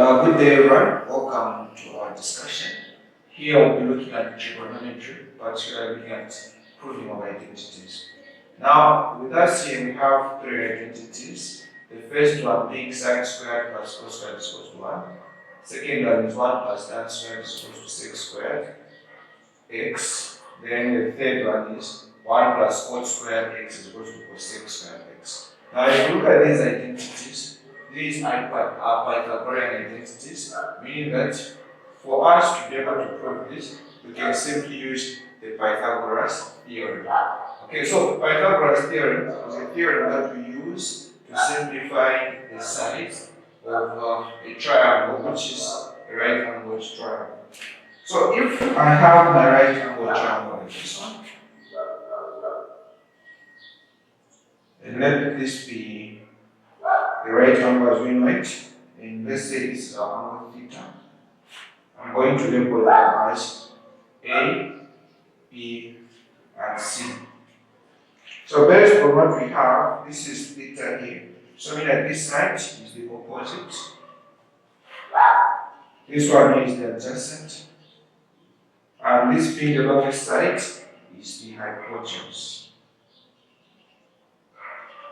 Good day everyone, welcome to our discussion. Here we'll be looking at trigonometry, particularly looking at proving of identities. Now, with us here we have three identities. The first one being sine squared plus cos squared is equal to 1. Second one is 1 plus tan squared is equal to 6 squared x. Then the third one is 1 plus cot squared x is equal to 6 squared x. Now, if you look at these identities, these are Pythagorean identities, meaning that for us to be able to prove this, we can simply use the Pythagoras theorem. Okay, so Pythagoras theorem is a theorem that we use to simplify the sides of a triangle, which is a right angled triangle. So if I have my right angled triangle like this one, and let this be the right angle as we know it, and let's say this is our angle theta. I'm going to label them as A, B, and C. So based on what we have, this is theta here. So mean that this side is the opposite. This one is the adjacent. And this being the longest side is the hypotenuse.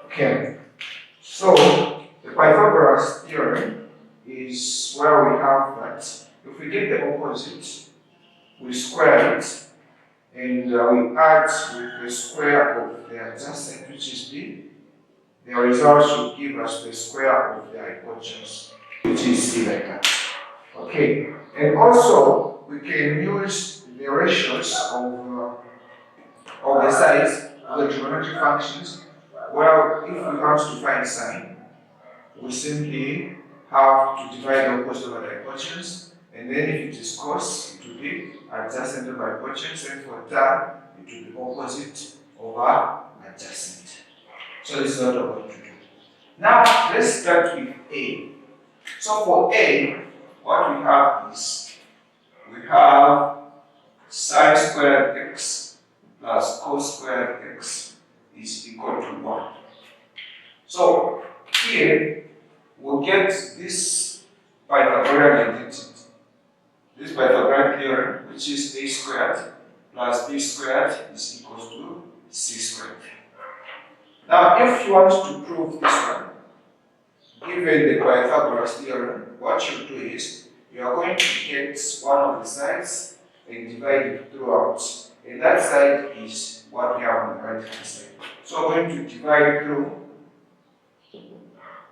Okay. So the Pythagoras theorem is where we have that if we get the opposite, we square it, and we add with the square of the adjacent, which is b. The result should give us the square of the hypotenuse, which is c like that. Okay, and also we can use the ratios of the sides of the trigonometric functions. Well, if we want to find sine, we simply have to divide the opposite over the hypotenuse, and then if it is cos, it will be adjacent over hypotenuse, and for tan, it will be opposite over adjacent. So this is what we're going to do. Now, let's start with A. So for A, what we have is, we have sine squared x plus cos squared x is equal to 1. So here, we'll get this Pythagorean identity. This Pythagorean theorem, which is a squared plus b squared is equal to c squared. Now, if you want to prove this one, given the Pythagoras theorem, what you do is you are going to get one of the sides and divide it throughout. And that side is what we have on the right hand side. So we're going to divide through.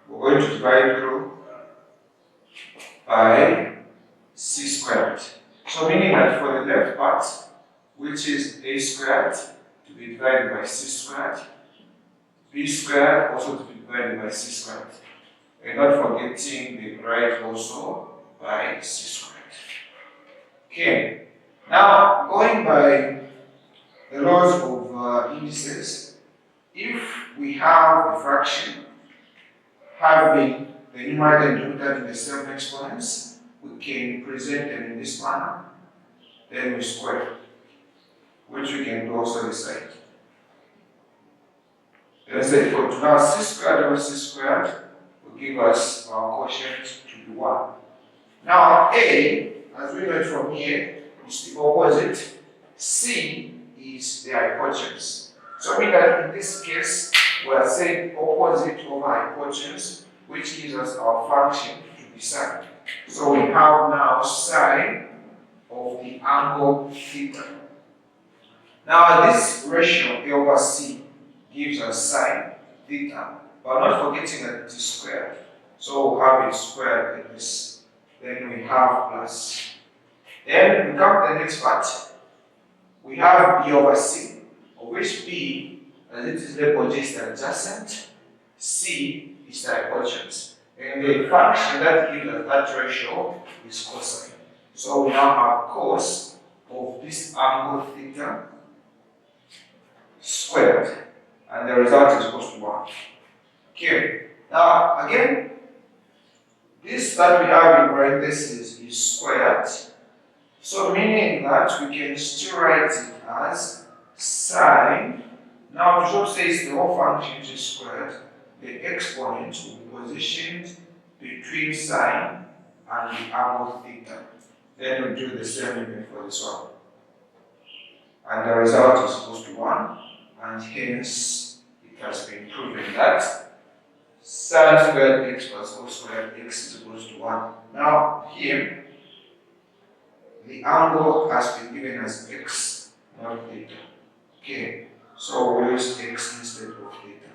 We're going to divide through by c squared. So meaning that for the left part, which is a squared, to be divided by c squared, b squared also to be divided by c squared. And not forgetting the right also by c squared. Okay. Now, going by the laws of indices, if we have a fraction having the numerator and denominator in the same exponents, we can present them in this manner. Then we square, which we can do also this side. Let's say equal to now c squared over c squared will give us our quotient to be 1. Now A, as we know it from here, is the opposite. C is the hypotenuse. So I mean that in this case, we are saying opposite over hypotenuse, which gives us our function to be sine. So we have now sine of the angle theta. Now this ratio A over C gives us sine theta, but not forgetting that it is squared. So we'll have it squared like this. Then we have plus. Then we come to the next part. We have B over C, of which B, as it is labeled, is the adjacent, C is the hypotenuse. And the function that gives us that ratio is cosine. So we now have cos of this angle theta squared, and the result is equal to 1. Okay. Now again, this that we have in parentheses is squared. So meaning that we can still write it as sine. Now to show says the whole function is squared, the exponent will be positioned between sine and the angle theta. Then we do the same even for this one. And the result is equal to 1, and hence it has been proven that sin squared x plus cos squared x is equal to 1. Now here, the angle has been given as x, not theta. Okay, so we'll use x instead of theta.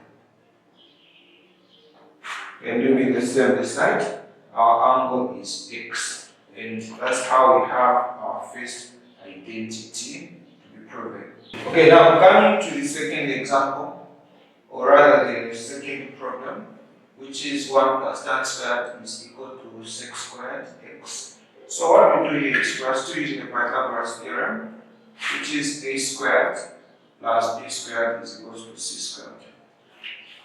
And doing the same this side, our angle is x. And that's how we have our first identity to be proven. Okay, now coming to the second example, or rather the second problem, which is 1 plus tan squared is equal to sec squared x. So what we do here is we are still using the Pythagorean theorem, which is a squared plus b squared is equal to c squared.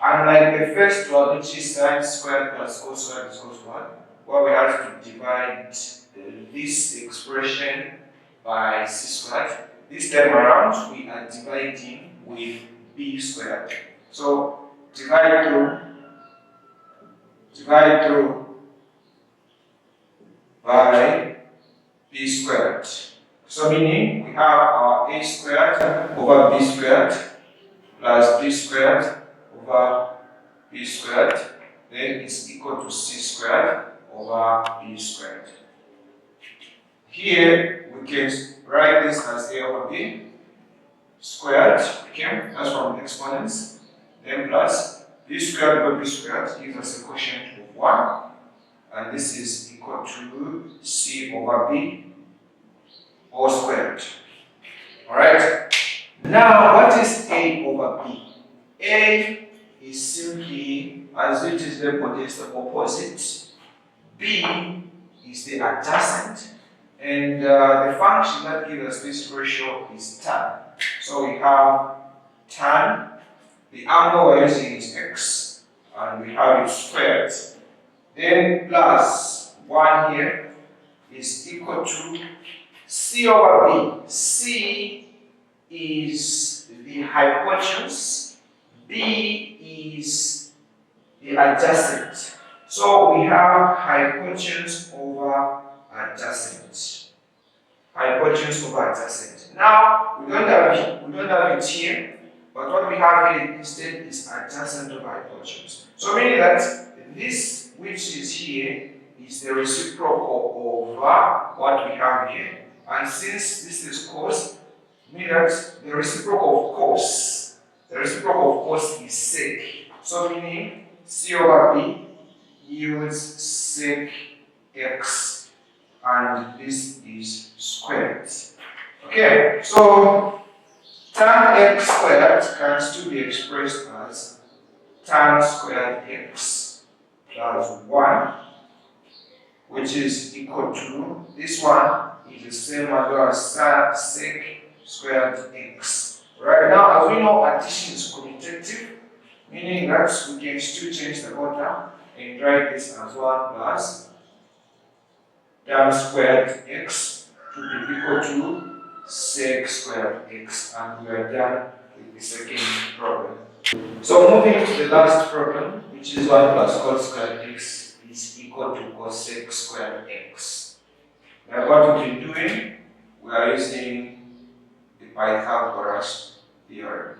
Unlike the first one, which is sin squared plus cos squared is equal to 1, where we have to divide this expression by c squared. This time around, we are dividing with b squared. So divide through by b squared. So meaning we have our a squared over b squared plus b squared over b squared, then it's equal to c squared over b squared. Here we can write this as a over b squared, okay, that's from the exponents, then plus b squared over b squared gives us a quotient of 1, and this is equal to c over b all squared. Alright, now what is a over b? A is simply, as it is represented, the opposite. B is the adjacent, and the function that gives us this ratio is tan. So we have tan, the angle we're using is x, and we have it squared. Then plus 1 here is equal to c over b. C is the hypotenuse, b is the adjacent. So we have hypotenuse over adjacent. Hypotenuse over adjacent. Now we don't have it here, but what we have here instead is adjacent over hypotenuse. So meaning that this which is here is the reciprocal over what we have here, and since this is cos, meaning that the reciprocal of cos is sec. So meaning c over b yields sec x, and this is squared. Okay, so tan x squared can still be expressed as tan squared x plus 1, which is equal to, this one is the same as sec squared x. Right now, as we know, addition is commutative, meaning that we can still change the order and write this as 1 plus tan squared x to be equal to sec squared x, and we are done with the second problem. So moving to the last problem, which is 1 plus cos squared x is equal to cosec squared x. Now what we've been doing, we are using the Pythagoras theorem.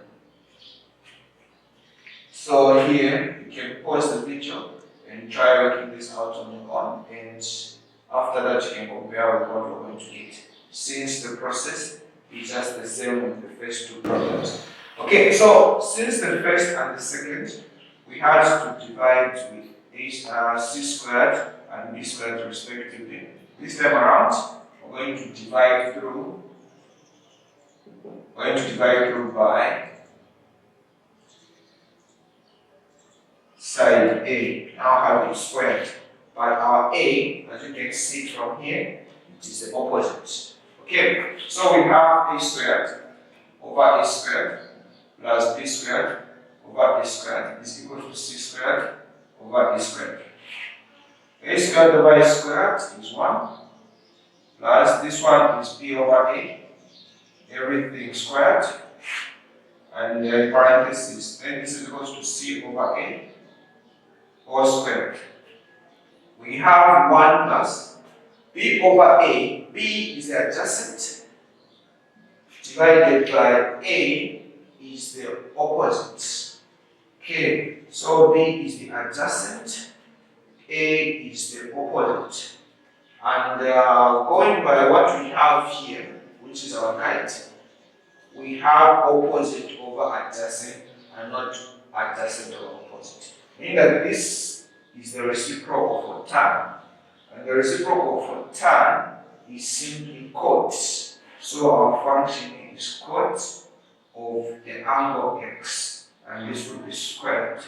So here you can pause the video and try working this out on your own, and after that you can compare with what we're going to get, since the process is just the same with the first two problems. Okay, so since the first and the second, we had to divide with c squared and b squared respectively. This time around, we're going to divide through by side A. Now have it squared. But our A, as you can see from here, it is the opposite. Okay, so we have a squared over a squared plus b squared over b squared is equal to c squared over b squared. A squared over a squared is 1 plus this one is b over a, everything squared, and then parentheses, then this is equal to c over a all squared. we have 1 plus b over a. B is the adjacent, divided by a is the opposite. Okay, so b is the adjacent, a is the opposite. And going by what we have here, which is our guide, we have opposite over adjacent and not adjacent over opposite. Meaning that this is the reciprocal for tan. And the reciprocal for tan is simply cot. So our function is cot of the angle x. And this will be squared.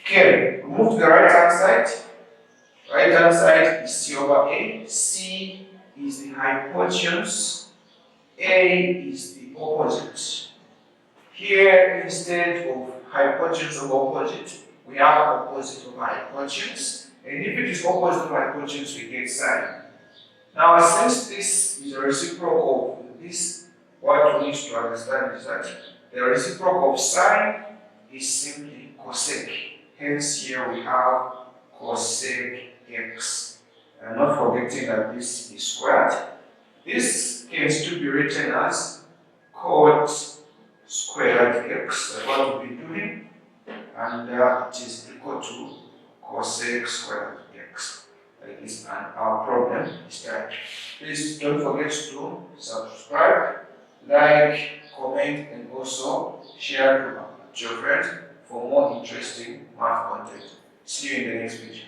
Okay, move to the right hand side. Right hand side is c over a. C is the hypotenuse. A is the opposite. Here, instead of hypotenuse over opposite, we have opposite over hypotenuse. And if it is opposite over hypotenuse, we get sine. Now, since this is a reciprocal of this, what we need to understand is that the reciprocal of sine is simply cosec. Hence, here we have cosec x. And not forgetting that this is squared. This can still be written as cot squared x. That's what we'll be doing. And it is equal to cosec squared x. Like this. And our problem is that. Please don't forget to subscribe, like, comment, and also share to your friends for more interesting math content. See you in the next video.